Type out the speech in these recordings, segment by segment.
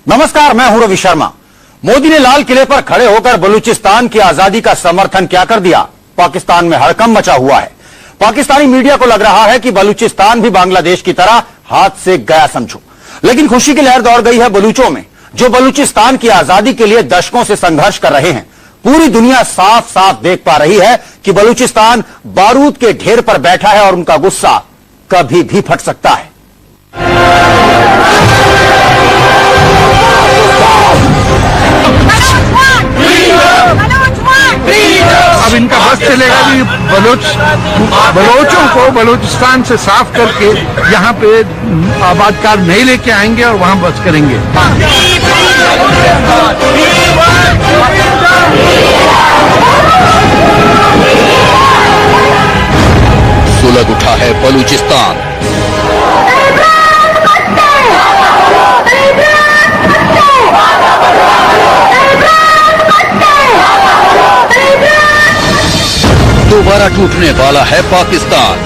नमस्कार, मैं हूं रवि शर्मा। मोदी ने लाल किले पर खड़े होकर बलूचिस्तान की आजादी का समर्थन क्या कर दिया? पाकिस्तान में हड़कंप मचा हुआ है। पाकिस्तानी मीडिया को लग रहा है कि बलूचिस्तान भी बांग्लादेश की तरह हाथ से गया समझो, लेकिन खुशी की लहर दौड़ गई है बलूचों में, जो बलूचिस्तान की आजादी के लिए दशकों से संघर्ष कर रहे हैं। पूरी दुनिया साफ साफ देख पा रही है कि बलूचिस्तान बारूद के ढेर पर बैठा है और उनका गुस्सा कभी भी फट सकता है। अब इनका बस चलेगा भी बलोचों को बलूचिस्तान से साफ करके यहाँ पे आबादकार नहीं लेके आएंगे और वहाँ बस करेंगे। सुलग उठा है बलूचिस्तान। दोबारा टूटने वाला है पाकिस्तान।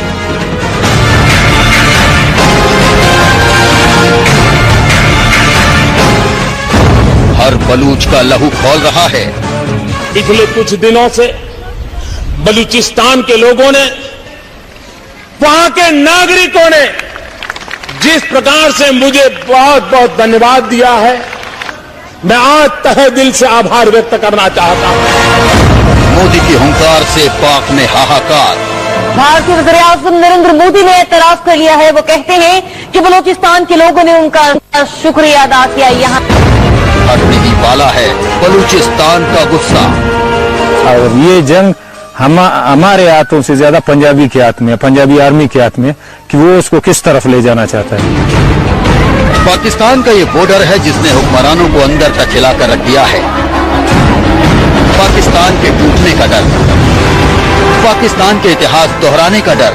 हर बलूच का लहू खौल रहा है। पिछले कुछ दिनों से बलूचिस्तान के लोगों ने, वहां के नागरिकों ने जिस प्रकार से मुझे बहुत बहुत धन्यवाद दिया है, मैं आज तहे दिल से आभार व्यक्त करना चाहता हूं। मोदी की हुंकार से पाक में हाहाकार। भारतीय वज़ीर-ए-आज़म नरेंद्र मोदी ने एतराफ कर लिया है। वो कहते हैं कि बलूचिस्तान के लोगों ने उनका शुक्रिया अदा किया। यहाँ हटने ही वाला है बलूचिस्तान का गुस्सा। और ये जंग हमारे हाथों से ज्यादा पंजाबी के हाथ में, पंजाबी आर्मी के हाथ में, कि वो उसको किस तरफ ले जाना चाहता है। पाकिस्तान का ये बॉर्डर है जिसने हुक्मरानों को अंदर तक हिलाकर रख दिया है। पाकिस्तान के टूटने का डर, पाकिस्तान के इतिहास दोहराने का डर।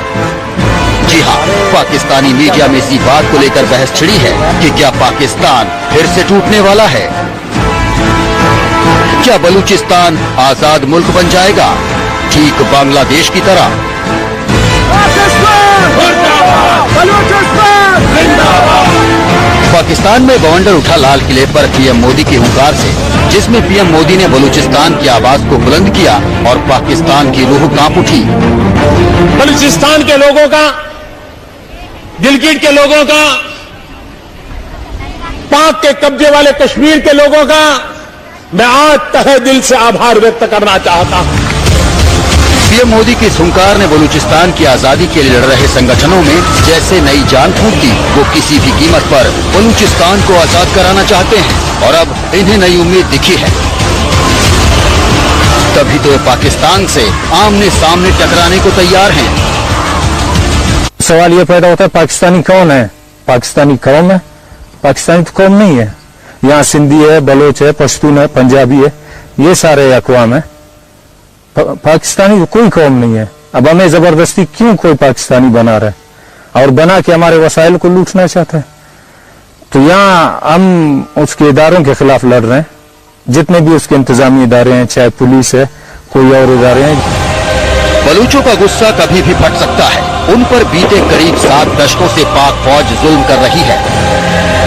जी हां, पाकिस्तानी मीडिया में इसी बात को लेकर बहस छिड़ी है कि क्या पाकिस्तान फिर से टूटने वाला है? क्या बलूचिस्तान आजाद मुल्क बन जाएगा, ठीक बांग्लादेश की तरह? पाकिस्तान में बवंडर उठा लाल किले पर पीएम मोदी की हुंकार से, जिसमें पीएम मोदी ने बलूचिस्तान की आवाज को बुलंद किया और पाकिस्तान की रूह कांप उठी। बलूचिस्तान के लोगों का, गिलगिट के लोगों का, पाक के कब्जे वाले कश्मीर के लोगों का मैं आज तहे दिल से आभार व्यक्त करना चाहता हूं। पीएम मोदी की इस हुंकार ने बलूचिस्तान की आजादी के लिए लड़ रहे संगठनों में जैसे नई जान फूंक दी। वो किसी भी कीमत पर बलूचिस्तान को आजाद कराना चाहते हैं और अब इन्हें नई उम्मीद दिखी है। तभी तो पाकिस्तान से आमने सामने टकराने को तैयार हैं। सवाल ये पैदा होता है, पाकिस्तानी कौन है? पाकिस्तानी कौम है? पाकिस्तानी तो कौम नहीं है। यहाँ सिंधी है, बलोच है, पश्तून है, पंजाबी है, ये सारे अक़वाम है। पाकिस्तानी तो कोई कौम नहीं है। अब हमें जबरदस्ती क्यों कोई पाकिस्तानी बना रहा है और बना के हमारे वसाइल को लूटना चाहता है? तो यहाँ हम उसके इदारों के खिलाफ लड़ रहे हैं, जितने भी उसके इंतजामी इदारे हैं, चाहे पुलिस है, कोई और इदारे हैं। बलूचों का गुस्सा कभी भी फट सकता है। उन पर बीते करीब 7 दशकों से पाक फौज जुल्म कर रही है।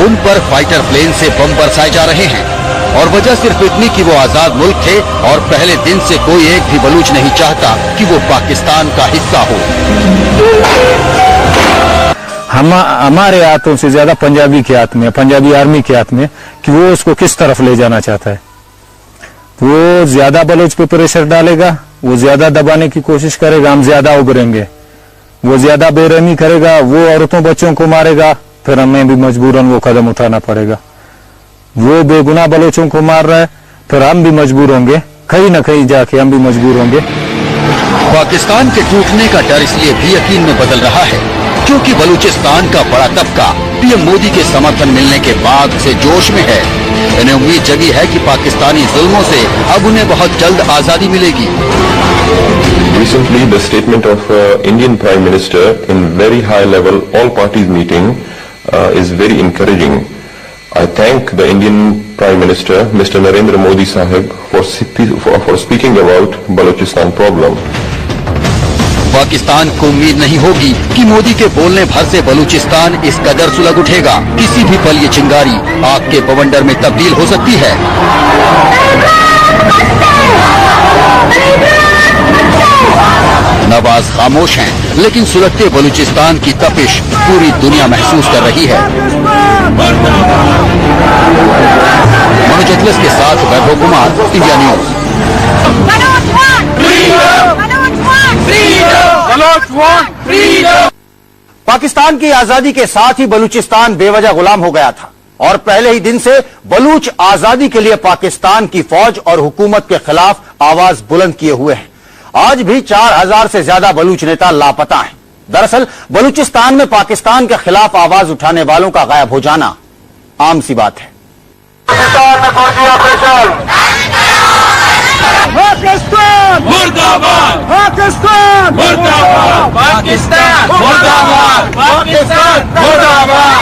उन पर फाइटर प्लेन से बम बरसाए जा रहे हैं और वजह सिर्फ इतनी कि वो आजाद मुल्क थे और पहले दिन से कोई एक भी बलूच नहीं चाहता कि वो पाकिस्तान का हिस्सा हो। हमारे हाथों से ज्यादा पंजाबी के हाथ में, पंजाबी आर्मी के हाथ में, कि वो उसको किस तरफ ले जाना चाहता है। वो ज्यादा बलूच पे प्रेशर डालेगा, वो ज्यादा दबाने की कोशिश करेगा, हम ज्यादा उभरेंगे। वो ज्यादा बेरहमी करेगा, वो औरतों बच्चों को मारेगा, फिर हमें भी मजबूरन वो कदम उठाना पड़ेगा। वो बेगुनाह बलोचों को मार रहा है, फिर हम भी मजबूर होंगे, कहीं ना कहीं जाके हम भी मजबूर होंगे। पाकिस्तान के टूटने का डर इसलिए भी यकीन में बदल रहा है क्योंकि बलूचिस्तान का बड़ा तबका पीएम मोदी के समर्थन मिलने के बाद से जोश में है। इन्हें उम्मीद जगी है कि पाकिस्तानी जुल्मों से अब उन्हें बहुत जल्द आजादी मिलेगी। Recently, the statement of Indian Prime Minister in very high level all parties meeting is very encouraging. I thank the Indian Prime Minister, Mr. Narendra Modi Sahib, for speaking about Balochistan problem. Pakistan को उम्मीद नहीं होगी कि मोदी के बोलने भर से बलूचिस्तान इस कदर सुलग उठेगा। किसी भी पल ये चिंगारी आग के बवंडर में तब्दील हो सकती है। नवाज खामोश हैं, लेकिन सुलगते बलूचिस्तान की तपिश पूरी दुनिया महसूस कर रही है। मनोज अतलस के साथ वैभव कुमार, इंडिया न्यूज। पाकिस्तान की आजादी के साथ ही बलूचिस्तान बेवजह गुलाम हो गया था और पहले ही दिन से बलूच आजादी के लिए पाकिस्तान की फौज और हुकूमत के खिलाफ आवाज बुलंद किए हुए हैं। आज भी 4000 से ज्यादा बलूच नेता लापता हैं। दरअसल बलूचिस्तान में पाकिस्तान के खिलाफ आवाज उठाने वालों का गायब हो जाना आम सी बात है। पाकिस्तान मुर्दाबाद, पाकिस्तान मुर्दाबाद, पाकिस्तान मुर्दाबाद, पाकिस्तान मुर्दाबाद।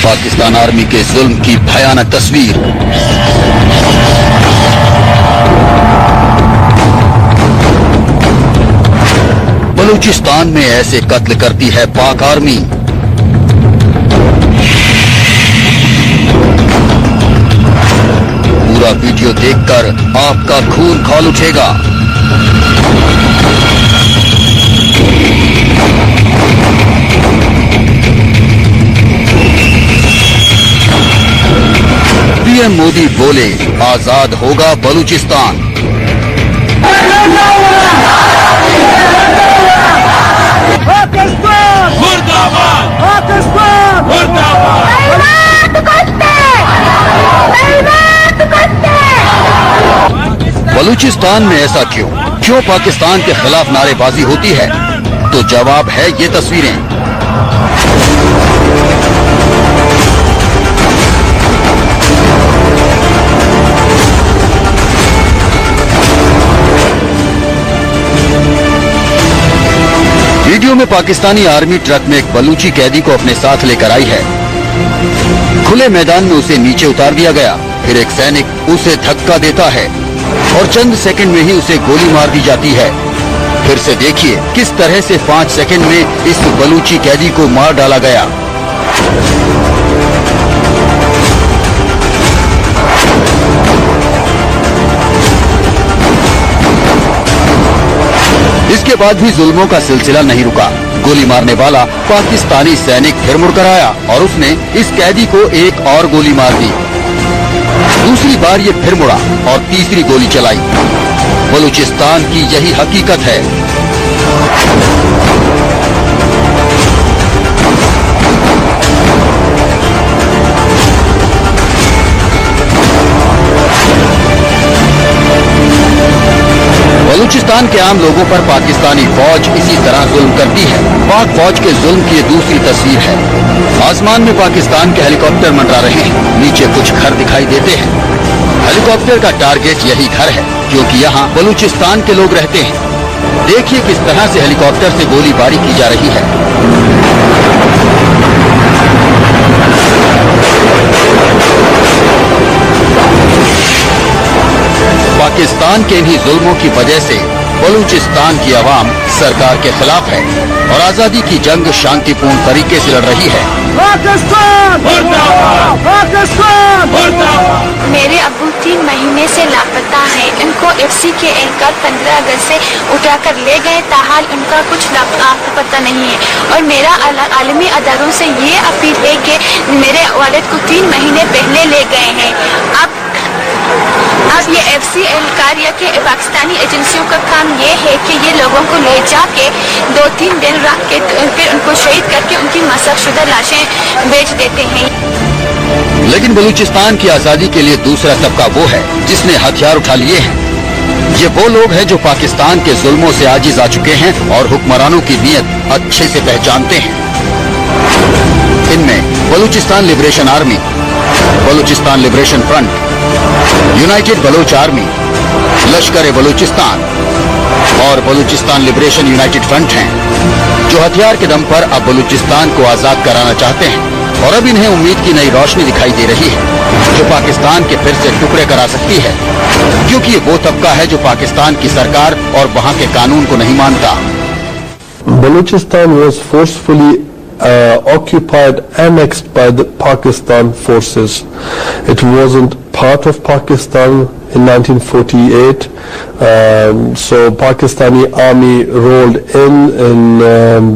पाकिस्तान आर्मी के जुल्म की भयानक तस्वीर। बलूचिस्तान में ऐसे कत्ल करती है पाक आर्मी। पूरा वीडियो देखकर आपका खून खौल उठेगा। पीएम मोदी बोले, आजाद होगा बलूचिस्तान। पाकिस्तान मुर्दाबाद, पाकिस्तान मुर्दाबाद। बलूचिस्तान में ऐसा क्यों पाकिस्तान के खिलाफ नारेबाजी होती है? तो जवाब है ये तस्वीरें। वीडियो में पाकिस्तानी आर्मी ट्रक में एक बलूची कैदी को अपने साथ लेकर आई है। खुले मैदान में उसे नीचे उतार दिया गया। फिर एक सैनिक उसे धक्का देता है और चंद सेकंड में ही उसे गोली मार दी जाती है। फिर से देखिए किस तरह से 5 सेकंड में इस बलूची कैदी को मार डाला गया। इसके बाद भी जुल्मों का सिलसिला नहीं रुका। गोली मारने वाला पाकिस्तानी सैनिक फिर मुड़कर आया और उसने इस कैदी को एक और गोली मार दी। दूसरी बार ये फिर मुड़ा और तीसरी गोली चलाई। बलूचिस्तान की यही हकीकत है। बलूचिस्तान के आम लोगों पर पाकिस्तानी फौज इसी तरह जुल्म करती है। पाक फौज के जुल्म की दूसरी तस्वीर है। आसमान में पाकिस्तान के हेलीकॉप्टर मंडरा रहे हैं। नीचे कुछ घर दिखाई देते हैं। हेलीकॉप्टर का टारगेट यही घर है, क्योंकि यहाँ बलूचिस्तान के लोग रहते हैं। देखिए किस तरह से हेलीकॉप्टर से गोलीबारी की जा रही है। पाकिस्तान के इन्हीं जुल्मों की वजह से बलूचिस्तान की आवाम सरकार के खिलाफ है और आजादी की जंग शांतिपूर्ण तरीके से लड़ रही है। पाकिस्तान मुर्दाबाद, पाकिस्तान मुर्दाबाद। मेरे अब्बू 3 महीने से लापता हैं। इनको एफसी के एहलकार 15 अगस्त से उठाकर ले गए, ताहाल उनका कुछ पता नहीं है। और मेरा आलमी अदारों से ये अपील है कि मेरे वालिद को 3 महीने पहले ले गए हैं। अब ये एफसी एहलकार या कि पाकिस्तानी एजेंसियों का काम ये है कि ये लोगों को ले जाके 2-3 दिन रख के फिर उनको शहीद करके उनकी मसखशुदा लाशें बेच देते हैं। लेकिन बलूचिस्तान की आजादी के लिए दूसरा तबका वो है जिसने हथियार उठा लिए हैं। ये वो लोग हैं जो पाकिस्तान के जुल्मों से आजिज आ चुके हैं और हुक्मरानों की नीयत अच्छे से पहचानते हैं। इनमें Balochistan liberation army, Balochistan liberation front, united Baloch army, Lashkar Balochistan और बलूचिस्तान लिबरेशन यूनाइटेड फ्रंट हैं, जो हथियार के दम पर अब बलूचिस्तान को आजाद कराना चाहते हैं और अब इन्हें उम्मीद की नई रोशनी दिखाई दे रही है जो पाकिस्तान के फिर से टुकड़े करा सकती है, क्योंकि ये वो तबका है जो पाकिस्तान की सरकार और वहाँ के कानून को नहीं मानता। Balochistan was forcefully occupied, annexed by the Pakistan forces. It wasn't part of Pakistan in 1948, so Pakistani army rolled in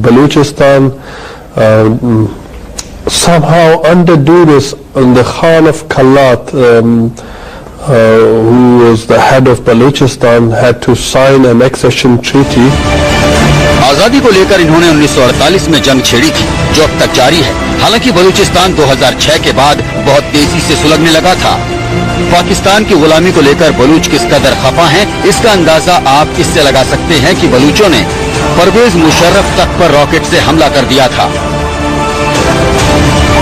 Balochistan. Somehow under duress, the Khan of Kalat, who was the head of Balochistan, had to sign an accession treaty. आजादी को लेकर इन्होंने 1948 में जंग छेड़ी थी जो अब तक जारी है। हालांकि बलूचिस्तान 2006 के बाद बहुत तेजी से सुलगने लगा था। पाकिस्तान की गुलामी को लेकर बलूच किस कदर खफा हैं, इसका अंदाजा आप इससे लगा सकते हैं कि बलूचों ने परवेज मुशर्रफ तक पर रॉकेट से हमला कर दिया था।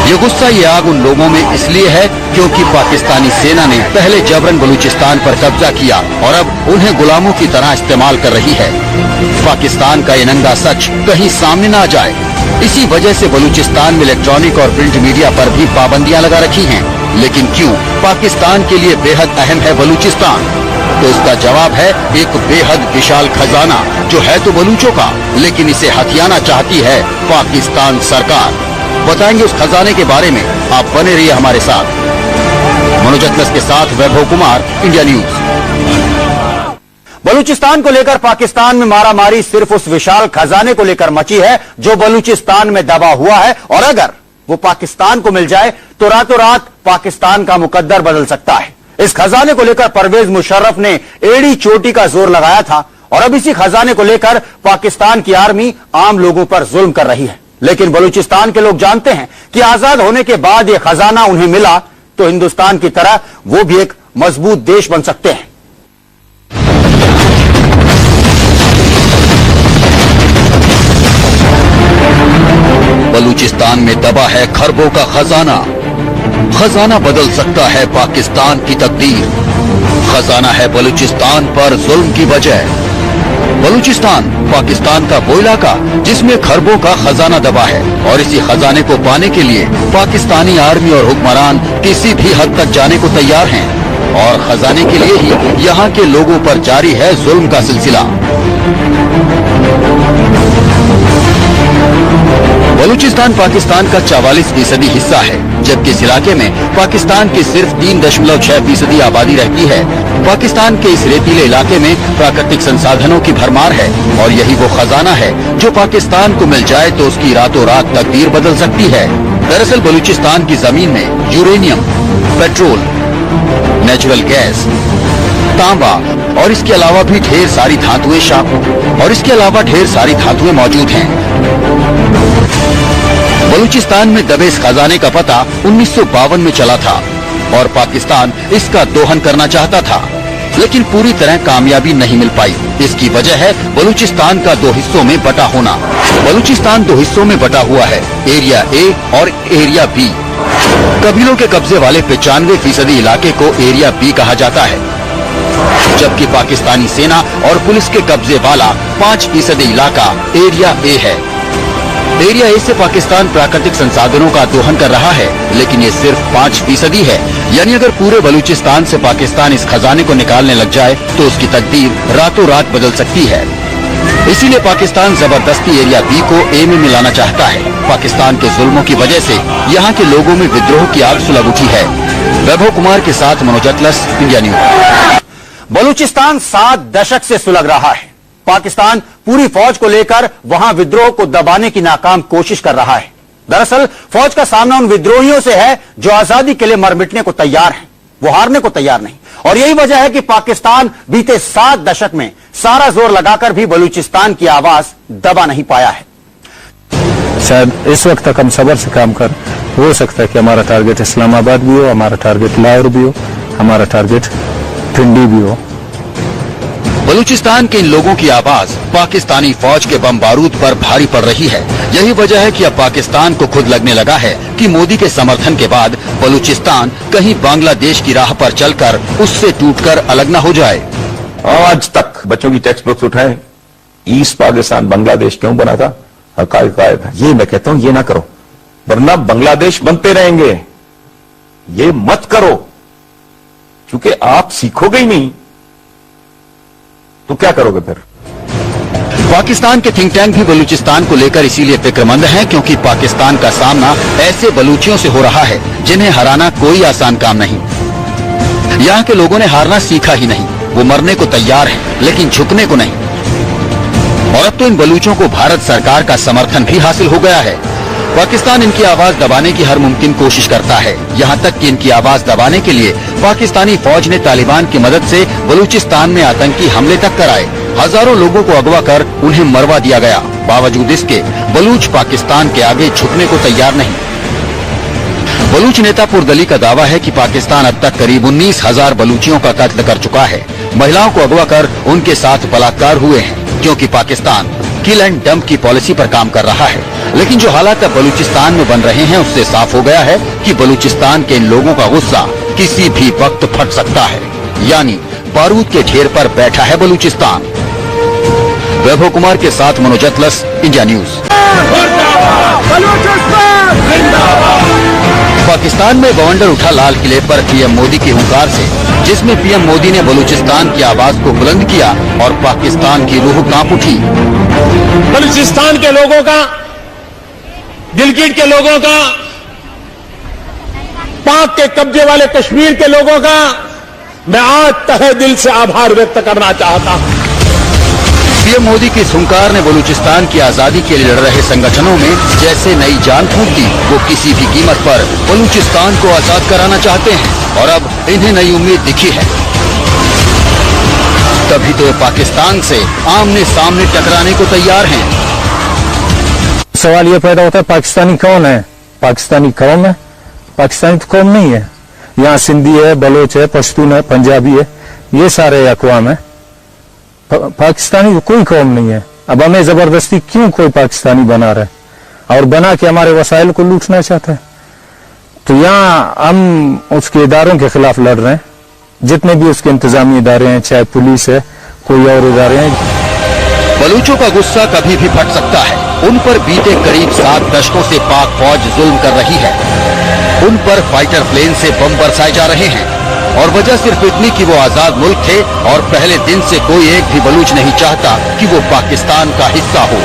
ये गुस्सा, ये आग उन लोगों में इसलिए है क्योंकि पाकिस्तानी सेना ने पहले जबरन बलूचिस्तान पर कब्जा किया और अब उन्हें गुलामों की तरह इस्तेमाल कर रही है। पाकिस्तान का ये नंगा सच कहीं सामने न आ जाए, इसी वजह से बलूचिस्तान में इलेक्ट्रॉनिक और प्रिंट मीडिया पर भी पाबंदियां लगा रखी हैं। लेकिन क्यों? पाकिस्तान के लिए बेहद अहम है बलूचिस्तान। तो इसका जवाब है एक बेहद विशाल खजाना जो है तो बलूचों का, लेकिन इसे हथियाना चाहती है पाकिस्तान सरकार। बताएंगे उस खजाने के बारे में, आप बने रहिए हमारे साथ। मनोज अतलस के साथ वैभव कुमार, इंडिया न्यूज। बलूचिस्तान को लेकर पाकिस्तान में मारामारी सिर्फ उस विशाल खजाने को लेकर मची है जो बलूचिस्तान में दबा हुआ है, और अगर वो पाकिस्तान को मिल जाए तो रातों रात पाकिस्तान का मुकद्दर बदल सकता है। इस खजाने को लेकर परवेज मुशर्रफ ने एड़ी चोटी का जोर लगाया था, और अब इसी खजाने को लेकर पाकिस्तान की आर्मी आम लोगों पर जुल्म कर रही है। लेकिन बलूचिस्तान के लोग जानते हैं कि आजाद होने के बाद यह खजाना उन्हें मिला तो हिंदुस्तान की तरह वो भी एक मजबूत देश बन सकते हैं। बलूचिस्तान में दबा है खरबों का खजाना। खजाना बदल सकता है पाकिस्तान की तकदीर। खजाना है बलूचिस्तान पर जुल्म की वजह। बलूचिस्तान पाकिस्तान का वो इलाका जिसमें खरबों का खजाना दबा है, और इसी खजाने को पाने के लिए पाकिस्तानी आर्मी और हुक्मरान किसी भी हद तक जाने को तैयार हैं, और खजाने के लिए ही यहाँ के लोगों पर जारी है जुल्म का सिलसिला। बलूचिस्तान पाकिस्तान का 44% हिस्सा है, जबकि इस इलाके में पाकिस्तान की सिर्फ 3.6% आबादी रहती है। पाकिस्तान के इस रेतीले इलाके में प्राकृतिक संसाधनों की भरमार है, और यही वो खजाना है जो पाकिस्तान को मिल जाए तो उसकी रातों रात तकदीर बदल सकती है। दरअसल बलूचिस्तान की जमीन में यूरेनियम, पेट्रोल, नेचुरल गैस, तांबा और इसके अलावा भी ढेर सारी धातुएं मौजूद हैं। बलूचिस्तान में दबे इस खजाने का पता 1952 में चला था, और पाकिस्तान इसका दोहन करना चाहता था, लेकिन पूरी तरह कामयाबी नहीं मिल पाई। इसकी वजह है बलूचिस्तान का 2 हिस्सों में बटा होना। बलूचिस्तान 2 हिस्सों में बटा हुआ है, एरिया ए और एरिया बी। कबीलों के कब्जे वाले 95% इलाके को एरिया बी कहा जाता है, जबकि पाकिस्तानी सेना और पुलिस के कब्जे वाला 5% इलाका एरिया ए है। एरिया ए से पाकिस्तान प्राकृतिक संसाधनों का दोहन कर रहा है, लेकिन ये सिर्फ 5% है। यानी अगर पूरे बलूचिस्तान से पाकिस्तान इस खजाने को निकालने लग जाए तो उसकी तकदीर रातों रात बदल सकती है। इसीलिए पाकिस्तान जबरदस्ती एरिया बी को ए में मिलाना चाहता है। पाकिस्तान के जुल्मों की वजह से यहाँ के लोगों में विद्रोह की आग सुलग उठी है। वैभव कुमार के साथ मनोज अतलस, इंडिया न्यूज। बलूचिस्तान 7 दशक से सुलग रहा है। पाकिस्तान पूरी फौज को लेकर वहां विद्रोह को दबाने की नाकाम कोशिश कर रहा है। दरअसल फौज का सामना उन विद्रोहियों से है जो आजादी के लिए मर मिटने को तैयार हैं, वो हारने को तैयार नहीं। और यही वजह है कि पाकिस्तान बीते 7 दशक में सारा जोर लगाकर भी बलूचिस्तान की आवाज दबा नहीं पाया है। शायद इस वक्त तक हम सब्र से काम कर, हो सकता है कि हमारा टारगेट इस्लामाबाद भी हो, हमारा टारगेट लाहौर भी हो, हमारा टारगेट पिंडी भी हो। बलूचिस्तान के इन लोगों की आवाज पाकिस्तानी फौज के बम बारूद पर भारी पड़ रही है। यही वजह है कि अब पाकिस्तान को खुद लगने लगा है कि मोदी के समर्थन के बाद बलूचिस्तान कहीं बांग्लादेश की राह पर चलकर उससे टूटकर अलग न हो जाए। आज तक बच्चों की टेक्स्ट बुक्स उठाएं, ईस्ट पाकिस्तान बांग्लादेश क्यों बना था, हकायक गायब है। ये मैं कहता हूं, ये ना करो। वरना बांग्लादेश बनते रहेंगे। ये मत करो, क्योंकि आप सीखोगे ही नहीं तो क्या करोगे फिर। पाकिस्तान के थिंक टैंक भी बलूचिस्तान को लेकर इसीलिए फिक्रमंद हैं क्योंकि पाकिस्तान का सामना ऐसे बलूचियों से हो रहा है जिन्हें हराना कोई आसान काम नहीं। यहाँ के लोगों ने हारना सीखा ही नहीं, वो मरने को तैयार हैं लेकिन झुकने को नहीं। और अब तो इन बलूचों को भारत सरकार का समर्थन भी हासिल हो गया है। पाकिस्तान इनकी आवाज दबाने की हर मुमकिन कोशिश करता है, यहाँ तक कि इनकी आवाज दबाने के लिए पाकिस्तानी फौज ने तालिबान की मदद से बलूचिस्तान में आतंकी हमले तक कराए। हजारों लोगों को अगवा कर उन्हें मरवा दिया गया। बावजूद इसके बलूच पाकिस्तान के आगे झुकने को तैयार नहीं। बलूच नेता पुरदली का दावा है कि पाकिस्तान अब तक करीब 19,000 बलूचियों का कत्ल कर चुका है। महिलाओं को अगवा कर उनके साथ बलात्कार हुए हैं, क्योंकि पाकिस्तान किल एंड डंप की पॉलिसी पर काम कर रहा है। लेकिन जो हालात अब बलूचिस्तान में बन रहे हैं उससे साफ हो गया है कि बलूचिस्तान के इन लोगों का गुस्सा किसी भी वक्त फट सकता है। यानी बारूद के ढेर पर बैठा है बलूचिस्तान। वैभव कुमार के साथ मनोज अतलस, इंडिया न्यूज। पाकिस्तान में बवंडर उठा लाल किले पर पीएम मोदी की हुंकार से, जिसमें पीएम मोदी ने बलूचिस्तान की आवाज को बुलंद किया और पाकिस्तान की रूह कांप उठी। बलूचिस्तान के लोगों का, गिलगिट के लोगों का, पाक के कब्जे वाले कश्मीर के लोगों का मैं आज तहे दिल से आभार व्यक्त करना चाहता हूं। पीएम मोदी की इस हुंकार ने बलूचिस्तान की आजादी के लिए लड़ रहे संगठनों में जैसे नई जान फूंक दी। वो किसी भी कीमत पर बलूचिस्तान को आजाद कराना चाहते हैं और अब इन्हें नई उम्मीद दिखी है। तभी तो पाकिस्तान से आमने सामने टकराने को तैयार हैं। सवाल ये पैदा होता है पाकिस्तानी कौन है? पाकिस्तानी कौम है? पाकिस्तानी तो कौम नहीं है। यहाँ सिंधी है, बलोच है, पश्तून है, पंजाबी है, ये सारे अकवाम है। पाकिस्तानी तो कोई कौम नहीं है। अब हमें जबरदस्ती क्यों कोई पाकिस्तानी बना रहे और बना के हमारे वसाइल को लूटना चाहते हैं? तो यहाँ हम उसके इदारों के खिलाफ लड़ रहे हैं, जितने भी उसके इंतजामी इदारे हैं, चाहे पुलिस है, कोई और इदारे हैं। बलूचों का गुस्सा कभी भी फट सकता है। उन पर बीते करीब 7 दशकों से पाक फौज जुल्म कर रही है। उन पर फाइटर प्लेन से बम बरसाए जा रहे हैं और वजह सिर्फ इतनी कि वो आजाद मुल्क थे और पहले दिन से कोई एक भी बलूच नहीं चाहता कि वो पाकिस्तान का हिस्सा हो।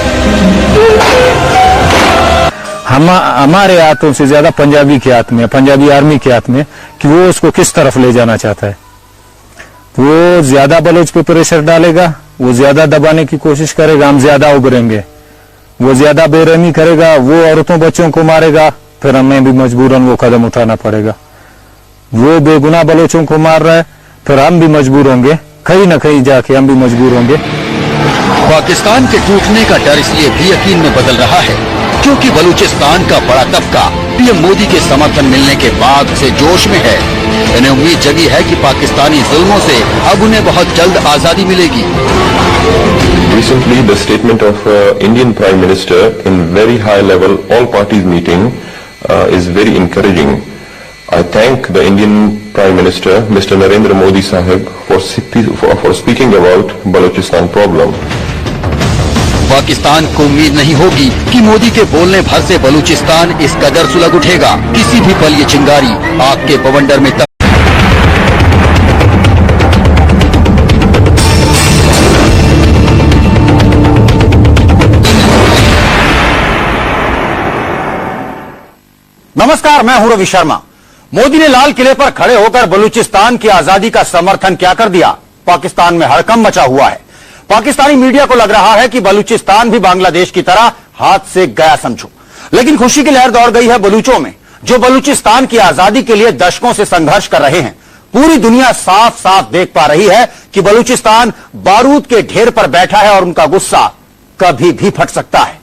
हमारे हाथों से ज्यादा पंजाबी के हाथ में, पंजाबी आर्मी के हाथ में कि वो उसको किस तरफ ले जाना चाहता है। वो ज्यादा बलूच पे प्रेशर डालेगा, वो ज्यादा दबाने की कोशिश करेगा, हम ज्यादा उभरेंगे। वो ज्यादा बेरहमी करेगा, वो औरतों बच्चों को मारेगा, फिर हमें भी मजबूरन वो कदम उठाना पड़ेगा। वो बेगुनाह बलोचों को मार रहा है, फिर हम भी मजबूर होंगे, कहीं न कहीं जाके हम भी मजबूर होंगे। पाकिस्तान के टूटने का डर इसलिए भी यकीन में बदल रहा है क्योंकि बलूचिस्तान का बड़ा तबका पीएम मोदी के समर्थन मिलने के बाद से जोश में है। इन्हें उम्मीद जगी है कि पाकिस्तानी जुल्मों से अब उन्हें बहुत जल्द आजादी मिलेगी। Recently, the statement of Indian Prime Minister in very high level all parties meeting is very encouraging. I thank the Indian Prime Minister, Mr. Narendra Modi Sahib, for speaking about Balochistan problem. Pakistan को उम्मीद नहीं होगी कि मोदी के बोलने भर से बलूचिस्तान इस कदर सुलग उठेगा। किसी भी पल ये चिंगारी आग के बवंडर में नमस्कार, मैं हूं रवि शर्मा। मोदी ने लाल किले पर खड़े होकर बलूचिस्तान की आजादी का समर्थन क्या कर दिया? पाकिस्तान में हड़कंप मचा हुआ है। पाकिस्तानी मीडिया को लग रहा है कि बलूचिस्तान भी बांग्लादेश की तरह हाथ से गया समझो। लेकिन खुशी की लहर दौड़ गई है बलूचों में, जो बलूचिस्तान की आजादी के लिए दशकों से संघर्ष कर रहे हैं। पूरी दुनिया साफ साफ देख पा रही है कि बलूचिस्तान बारूद के ढेर पर बैठा है और उनका गुस्सा कभी भी फट सकता है।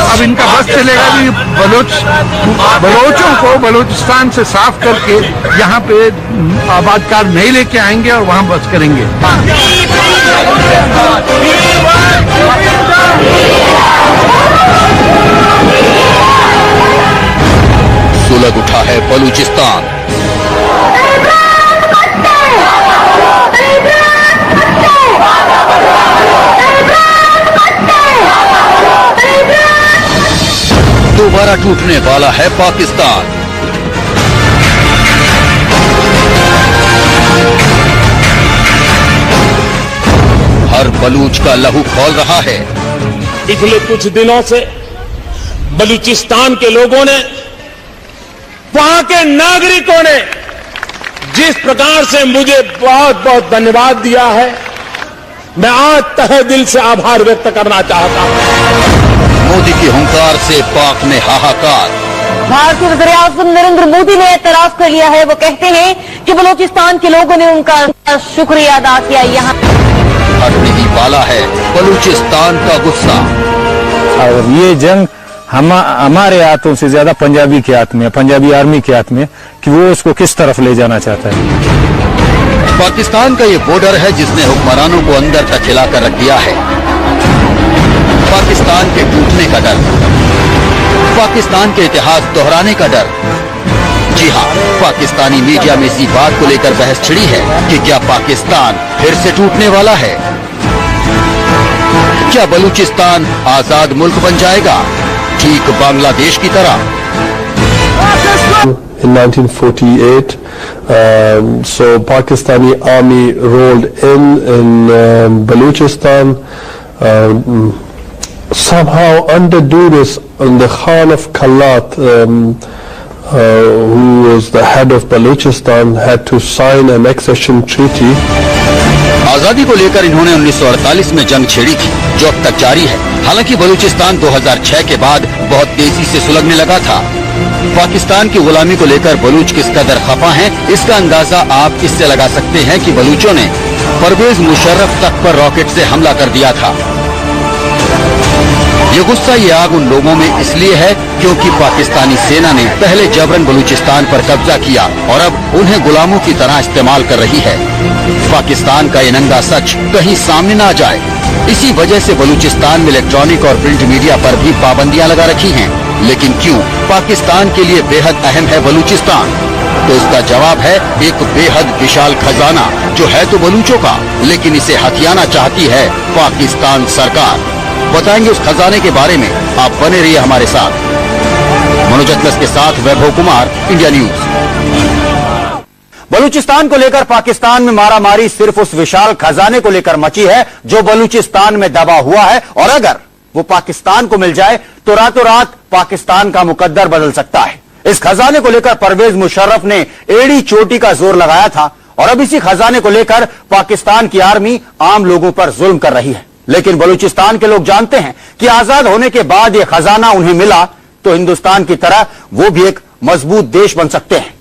अब इनका बस चलेगा भी बलोचों को बलूचिस्तान से साफ करके यहाँ पे आबादकार नहीं लेके आएंगे और वहाँ बस करेंगे। सुलग उठा है बलूचिस्तान। दोबारा टूटने वाला है पाकिस्तान। हर बलूच का लहू खौल रहा है। पिछले कुछ दिनों से बलूचिस्तान के लोगों ने, वहां के नागरिकों ने जिस प्रकार से मुझे बहुत बहुत धन्यवाद दिया है, मैं आज तहे दिल से आभार व्यक्त करना चाहता हूं। मोदी की हुंकार से पाक में हाहाकार। भारतीय वज़ीर आज़म नरेंद्र मोदी ने एतराफ कर लिया है। वो कहते हैं कि बलूचिस्तान के लोगों ने उनका शुक्रिया अदा किया। यहाँ हटने ही वाला है बलूचिस्तान का गुस्सा। और ये जंग हमारे हाथों से ज्यादा पंजाबी के हाथ में, पंजाबी आर्मी के हाथ में, कि वो उसको किस तरफ ले जाना चाहता है। पाकिस्तान का ये बॉर्डर है जिसने हुक्मरानों को अंदर तक हिलाकर रख दिया है। पाकिस्तान के टूटने का डर, पाकिस्तान के इतिहास दोहराने का डर। जी हाँ, पाकिस्तानी मीडिया में इसी बात को लेकर बहस छिड़ी है कि क्या पाकिस्तान फिर से टूटने वाला है। क्या बलूचिस्तान आजाद मुल्क बन जाएगा, ठीक बांग्लादेश की तरह। In 1948, so Pakistani army rolled in Balochistan. Somehow under duress, the Khan of Kalat, who was the head of Balochistan, had to sign an accession treaty. आजादी को लेकर इन्होंने 1948 में जंग छेड़ी थी, जो अब तक जारी है। हालांकि बलूचिस्तान 2006 के बाद बहुत तेजी से सुलगने लगा था। पाकिस्तान की गुलामी को लेकर बलूच किस कदर खफा हैं, इसका अंदाजा आप इससे लगा सकते हैं कि बलूचों ने परवेज मुशर्रफ तक पर रॉकेट से हमला कर दिया था। ये गुस्सा, ये आग उन लोगों में इसलिए है क्योंकि पाकिस्तानी सेना ने पहले जबरन बलूचिस्तान पर कब्जा किया और अब उन्हें गुलामों की तरह इस्तेमाल कर रही है। पाकिस्तान का ये नंगा सच कहीं सामने ना जाए, इसी वजह से बलूचिस्तान में इलेक्ट्रॉनिक और प्रिंट मीडिया पर भी पाबंदियां लगा रखी हैं। लेकिन क्यों? पाकिस्तान के लिए बेहद अहम है बलूचिस्तान। तो इसका जवाब है एक बेहद विशाल खजाना, जो है तो बलूचों का, लेकिन इसे हथियाना चाहती है पाकिस्तान सरकार। बताएंगे उस खजाने के बारे में, आप बने रहिए हमारे साथ। मनोज अतलस के साथ वैभव कुमार, इंडिया न्यूज। बलूचिस्तान को लेकर पाकिस्तान में मारामारी सिर्फ उस विशाल खजाने को लेकर मची है जो बलूचिस्तान में दबा हुआ है, और अगर वो पाकिस्तान को मिल जाए तो रातों रात पाकिस्तान का मुकद्दर बदल सकता है। इस खजाने को लेकर परवेज मुशर्रफ ने एड़ी चोटी का जोर लगाया था, और अब इसी खजाने को लेकर पाकिस्तान की आर्मी आम लोगों पर जुल्म कर रही है। लेकिन बलूचिस्तान के लोग जानते हैं कि आजाद होने के बाद यह खजाना उन्हें मिला तो हिंदुस्तान की तरह वो भी एक मजबूत देश बन सकते हैं।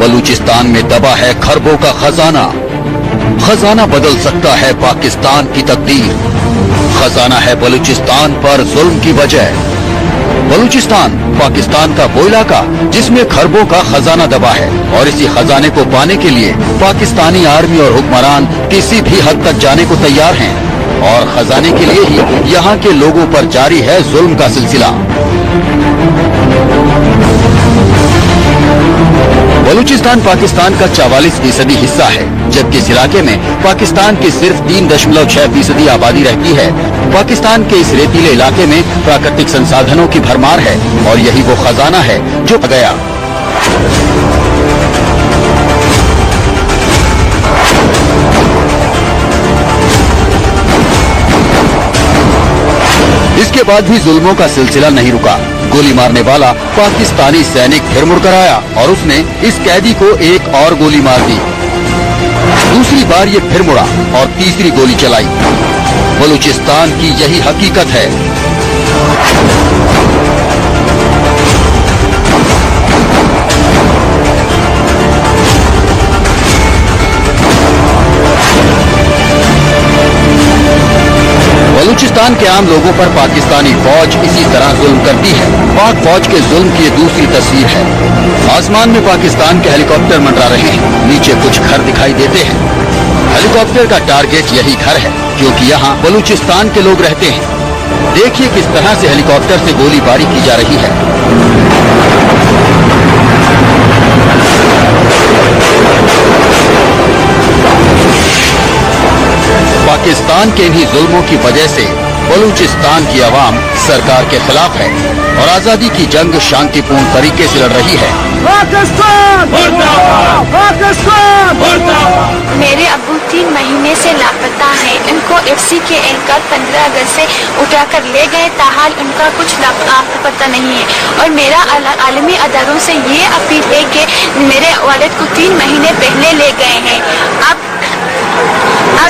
बलूचिस्तान में दबा है खरबों का खजाना। खजाना बदल सकता है पाकिस्तान की तकदीर। खजाना है बलूचिस्तान पर जुल्म की वजह। बलूचिस्तान पाकिस्तान का वो इलाका जिसमें खरबों का खजाना दबा है, और इसी खजाने को पाने के लिए पाकिस्तानी आर्मी और हुक्मरान किसी भी हद तक जाने को तैयार हैं, और खजाने के लिए ही यहाँ के लोगों पर जारी है जुल्म का सिलसिला। बलूचिस्तान पाकिस्तान का 44% हिस्सा है, जबकि इस इलाके में पाकिस्तान की सिर्फ 3.6% आबादी रहती है। पाकिस्तान के इस रेतीले इलाके में प्राकृतिक संसाधनों की भरमार है, और यही वो खजाना है जो गया। इसके बाद भी जुल्मों का सिलसिला नहीं रुका। गोली मारने वाला पाकिस्तानी सैनिक फिर मुड़कर आया और उसने इस कैदी को एक और गोली मार दी। दूसरी बार ये फिर मुड़ा और तीसरी गोली चलाई। बलूचिस्तान की यही हकीकत है। बलूचिस्तान के आम लोगों पर पाकिस्तानी फौज इसी तरह जुल्म करती है। पाक फौज के जुल्म की ये दूसरी तस्वीर है। आसमान में पाकिस्तान के हेलीकॉप्टर मंडरा रहे हैं, नीचे कुछ घर दिखाई देते हैं। हेलीकॉप्टर का टारगेट यही घर है, क्योंकि यहाँ बलूचिस्तान के लोग रहते हैं। देखिए किस तरह से हेलीकॉप्टर से गोलीबारी की जा रही है। पाकिस्तान के इन्हीं जुल्मों की वजह से बलूचिस्तान की आवाम सरकार के खिलाफ है और आजादी की जंग शांतिपूर्ण तरीके से लड़ रही है। मेरे अब्बू 3 महीने से लापता हैं। इनको एफसी के एंकर 15 अगस्त से उठाकर ले गए, ताहाल उनका कुछ पता नहीं है। और मेरा आलमी अदारों से ये अपील है कि मेरे वालिद को 3 महीने पहले ले गए हैं। अब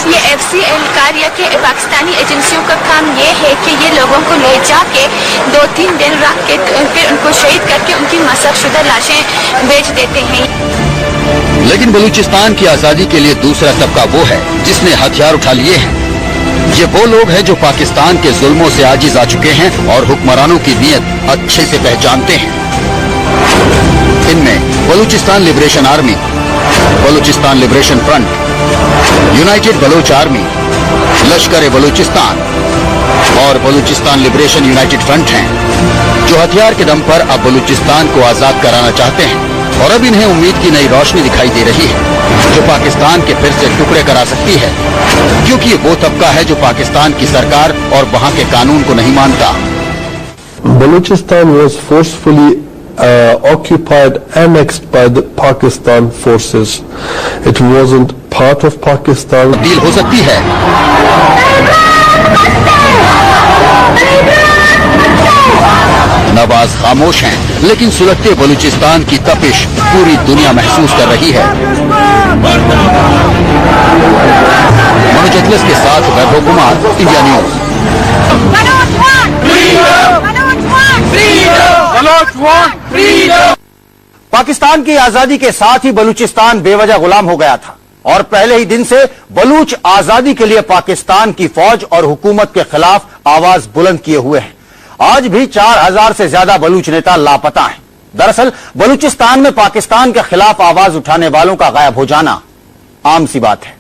ये एफसी एहलकार या कि पाकिस्तानी एजेंसियों का काम ये है कि ये लोगों को ले जाके 2-3 दिन रख के फिर उनको शहीद करके उनकी मसखशुदा लाशें बेच देते हैं। लेकिन बलूचिस्तान की आजादी के लिए दूसरा तबका वो है जिसने हथियार उठा लिए हैं। ये वो लोग हैं जो पाकिस्तान के जुल्मों से आजिज आ चुके हैं और हुक्मरानों की नीयत अच्छे से पहचानते हैं। इनमें Balochistan liberation army, Balochistan liberation front, united Baloch army, Lashkar e Balochistan और बलूचिस्तान लिबरेशन यूनाइटेड फ्रंट हैं, जो हथियार के दम पर अब बलूचिस्तान को आजाद कराना चाहते हैं। और अब इन्हें उम्मीद की नई रोशनी दिखाई दे रही है जो पाकिस्तान के फिर से टुकड़े करा सकती है, क्योंकि ये वो तबका है जो पाकिस्तान की सरकार और वहाँ के कानून को नहीं मानता। Balochistan was forcefully occupied, annexed by the Pakistan forces. It wasn't part of Pakistan. तब्दील हो सकती है। नवाज खामोश हैं, लेकिन सुलगते बलूचिस्तान की तपिश पूरी दुनिया महसूस कर रही है। मनोज अतलस के साथ वैभव कुमार, इंडिया न्यूज। पाकिस्तान की आजादी के साथ ही बलूचिस्तान बेवजह गुलाम हो गया था और पहले ही दिन से बलूच आजादी के लिए पाकिस्तान की फौज और हुकूमत के खिलाफ आवाज बुलंद किए हुए हैं। आज भी 4000 से ज्यादा बलूच नेता लापता हैं। दरअसल बलूचिस्तान में पाकिस्तान के खिलाफ आवाज उठाने वालों का गायब हो जाना आम सी बात है।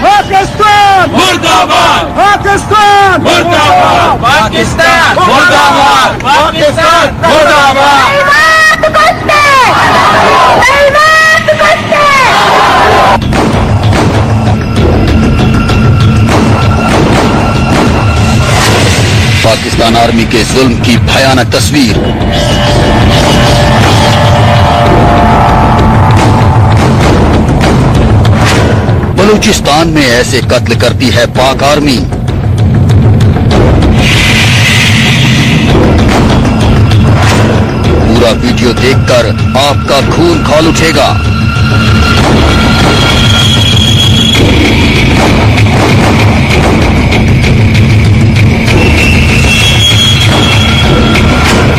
पाकिस्तान मुर्दाबाद, पाकिस्तान मुर्दाबाद, पाकिस्तान मुर्दाबाद, पाकिस्तान मुर्दाबाद। पाकिस्तान आर्मी के जुल्म की भयानक तस्वीर। बलूचिस्तान में ऐसे कत्ल करती है पाक आर्मी। पूरा वीडियो देखकर आपका खून खौल उठेगा।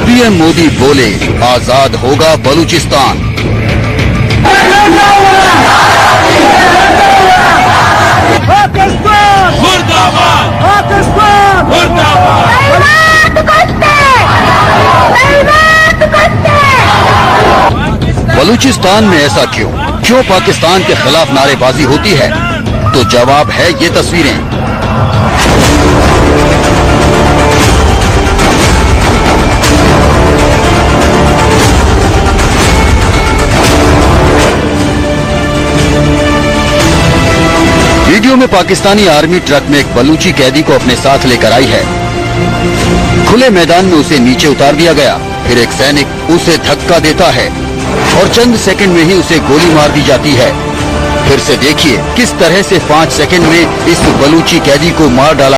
पीएम मोदी बोले, आजाद होगा बलूचिस्तान। पाकिस्तान मुर्दाबाद, पाकिस्तान मुर्दाबाद। बलूचिस्तान में ऐसा क्यों पाकिस्तान के खिलाफ नारेबाजी होती है? तो जवाब है ये तस्वीरें। वीडियो में पाकिस्तानी आर्मी ट्रक में एक बलूची कैदी को अपने साथ लेकर आई है। खुले मैदान में उसे नीचे उतार दिया गया, फिर एक सैनिक उसे धक्का देता है और चंद सेकंड में ही उसे गोली मार दी जाती है। फिर से देखिए किस तरह से 5 सेकंड में इस बलूची कैदी को मार डाला